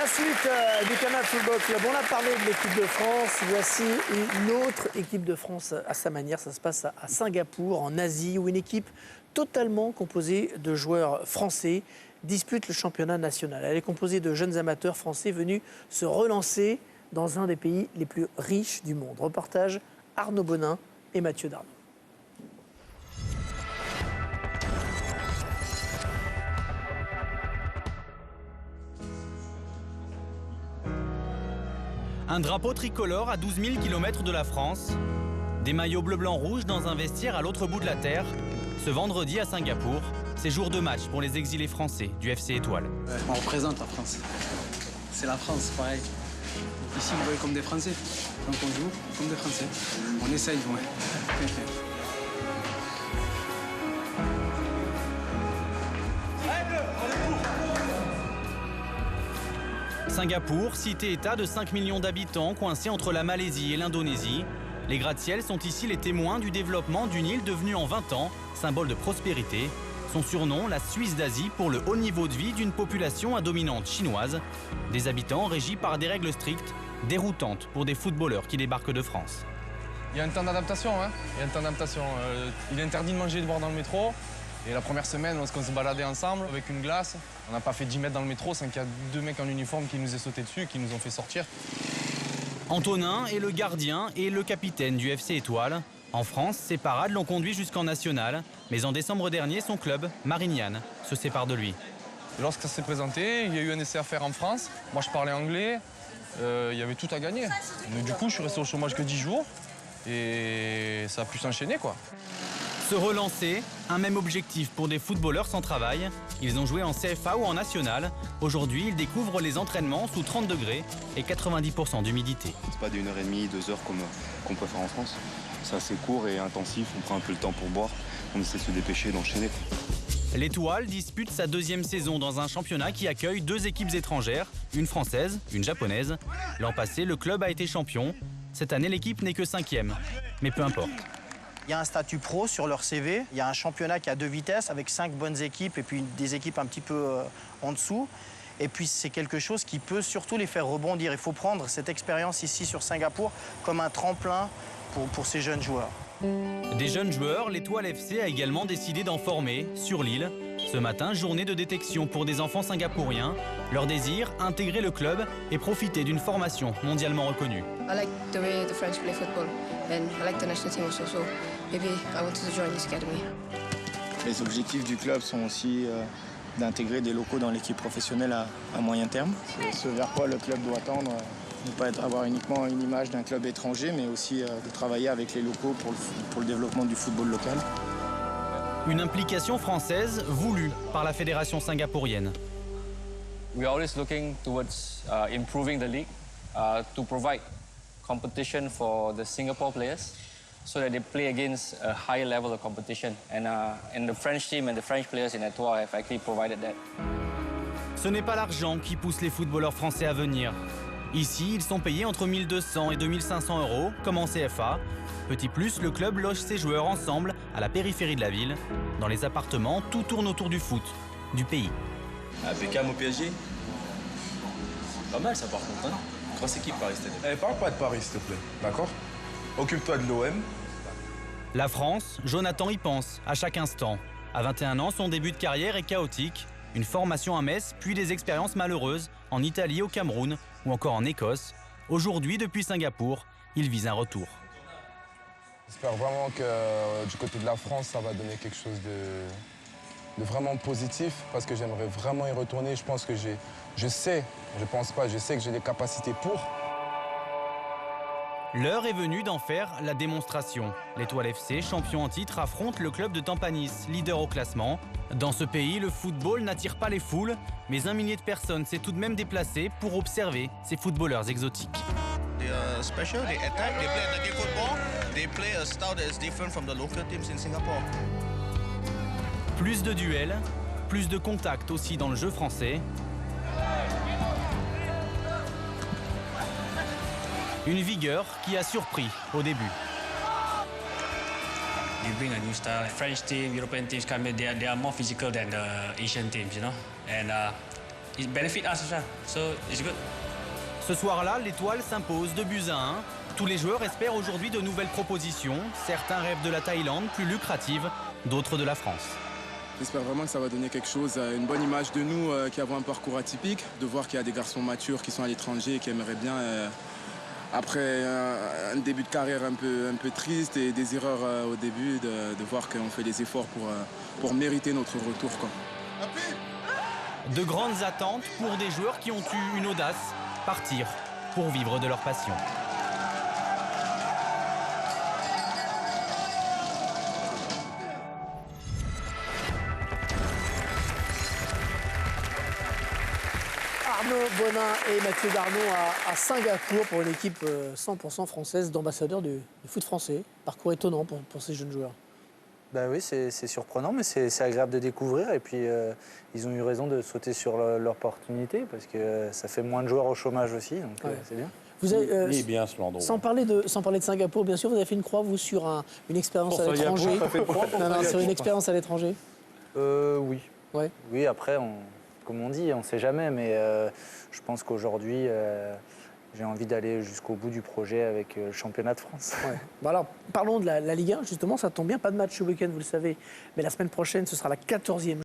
suite du Canal Football Club, on a parlé de l'équipe de France. Voici une autre équipe de France à sa manière. Ça se passe à Singapour, en Asie, où une équipe totalement composée de joueurs français dispute le championnat national. Elle est composée de jeunes amateurs français venus se relancer dans un des pays les plus riches du monde. Reportage Arnaud Bonin et Mathieu Darnaud. Un drapeau tricolore à 12 000 km de la France. Des maillots bleu-blanc-rouge dans un vestiaire à l'autre bout de la Terre. Ce vendredi à Singapour, c'est jour de match pour les exilés français du FC Étoile. Ouais, on représente la France. C'est la France, pareil. Ici, vous voyez comme des Français. Donc on joue comme des Français. On essaye, ouais. Singapour, cité-État de 5 millions d'habitants, coincé entre la Malaisie et l'Indonésie. Les gratte-ciels sont ici les témoins du développement d'une île devenue en 20 ans symbole de prospérité. Son surnom, la Suisse d'Asie, pour le haut niveau de vie d'une population à dominante chinoise. Des habitants régis par des règles strictes, déroutantes pour des footballeurs qui débarquent de France. Il y a un temps d'adaptation, hein. Il est interdit de manger et de boire dans le métro. Et la première semaine, lorsqu'on se baladait ensemble avec une glace, on n'a pas fait 10 mètres dans le métro sans qu'il y a 2 mecs en uniforme qui nous aient sauté dessus et qui nous ont fait sortir. Antonin est le gardien et le capitaine du FC Étoile. En France, ses parades l'ont conduit jusqu'en national. Mais en décembre dernier, son club, Marignane, se sépare de lui. Lorsque ça s'est présenté, il y a eu un essai à faire en France. Moi, je parlais anglais. Il y avait tout à gagner. Mais du coup, je suis resté au chômage que 10 jours. Et ça a pu s'enchaîner, quoi. Se relancer, un même objectif pour des footballeurs sans travail. Ils ont joué en CFA ou en national. Aujourd'hui, ils découvrent les entraînements sous 30 degrés et 90% d'humidité. C'est pas des 1h30, 2 heures qu'on peut faire en France. C'est assez court et intensif, on prend un peu le temps pour boire. On essaie de se dépêcher d'enchaîner. L'Étoile dispute sa deuxième saison dans un championnat qui accueille 2 équipes étrangères, une française, une japonaise. L'an passé, le club a été champion. Cette année, l'équipe n'est que 5e. Mais peu importe. Il y a un statut pro sur leur CV. Il y a un championnat qui a 2 vitesses avec 5 bonnes équipes et puis des équipes un petit peu en dessous. Et puis c'est quelque chose qui peut surtout les faire rebondir. Il faut prendre cette expérience ici sur Singapour comme un tremplin pour ces jeunes joueurs. Des jeunes joueurs, l'Étoile FC a également décidé d'en former sur l'île. Ce matin, journée de détection pour des enfants singapouriens. Leur désir, intégrer le club et profiter d'une formation mondialement reconnue. I like the way the French play football and I like the national team also, so maybe I want to join this academy. Les objectifs du club sont aussi d'intégrer des locaux dans l'équipe professionnelle à moyen terme. C'est ce vers quoi le club doit tendre, ne pas avoir uniquement une image d'un club étranger, mais aussi de travailler avec les locaux pour le développement du football local. Une implication française voulue par la fédération singapourienne. We are always looking towards improving the league to provide competition for the Singapore players so that they play against a higher level of competition. And the French team and the French players in Etoile have actually provided that. Ce n'est pas l'argent qui pousse les footballeurs français à venir. Ici, ils sont payés entre 1 200 et 2 500 euros, comme en CFA. Petit plus, le club loge ses joueurs ensemble à la périphérie de la ville. Dans les appartements, tout tourne autour du foot, du pays. Beckham au PSG. Pas mal ça par contre, hein. Grosse équipe Paris cette année. Parle pas de Paris s'il te plaît, d'accord? Occupe-toi de l'OM. La France, Jonathan y pense à chaque instant. À 21 ans, son début de carrière est chaotique. Une formation à Metz, puis des expériences malheureuses en Italie, au Cameroun ou encore en Écosse. Aujourd'hui, depuis Singapour, il vise un retour. J'espère vraiment que du côté de la France, ça va donner quelque chose de vraiment positif parce que j'aimerais vraiment y retourner. Je pense que je sais que j'ai les capacités pour. L'heure est venue d'en faire la démonstration. L'Étoile FC, champion en titre, affronte le club de Tampines, leader au classement. Dans ce pays, le football n'attire pas les foules, mais 1 millier de personnes s'est tout de même déplacé pour observer ces footballeurs exotiques. They are special, they attack, they play attacking football, they play a style that is different from the local teams in Singapore. Plus de duels, plus de contacts aussi dans le jeu français. Une vigueur qui a surpris au début. You bring a new style. French team, European teams come in, they are more physical than the Asian teams, you know. And it benefits us as well. So it's good. Ce soir-là, l'Étoile s'impose 2-1. Tous les joueurs espèrent aujourd'hui de nouvelles propositions. Certains rêvent de la Thaïlande, plus lucrative, d'autres de la France. J'espère vraiment que ça va donner quelque chose, une bonne image de nous qui avons un parcours atypique, de voir qu'il y a des garçons matures qui sont à l'étranger et qui aimeraient bien, après un début de carrière un peu triste et des erreurs au début, de voir qu'on fait des efforts pour mériter notre retour, quoi. De grandes attentes pour des joueurs qui ont eu une audace, partir pour vivre de leur passion. Arnaud Bonin et Mathieu Darnaud à Singapour pour une équipe 100% française d'ambassadeurs du foot français. Parcours étonnant pour ces jeunes joueurs. Ben oui, c'est surprenant, mais c'est agréable de découvrir. Et puis, ils ont eu raison de sauter sur l'opportunité parce que ça fait moins de joueurs au chômage aussi, donc c'est bien. Vous avez, Il est bien ce landreau. sans parler de Singapour, bien sûr, vous avez fait une croix, vous, sur une expérience à l'étranger. Sur une expérience à l'étranger. Oui. Ouais. Oui, après, comme on dit, on ne sait jamais, mais je pense qu'aujourd'hui, j'ai envie d'aller jusqu'au bout du projet avec le championnat de France. Ouais. Bon alors, parlons de la Ligue 1, justement, ça tombe bien, pas de match ce week-end, vous le savez, mais la semaine prochaine, ce sera la 14e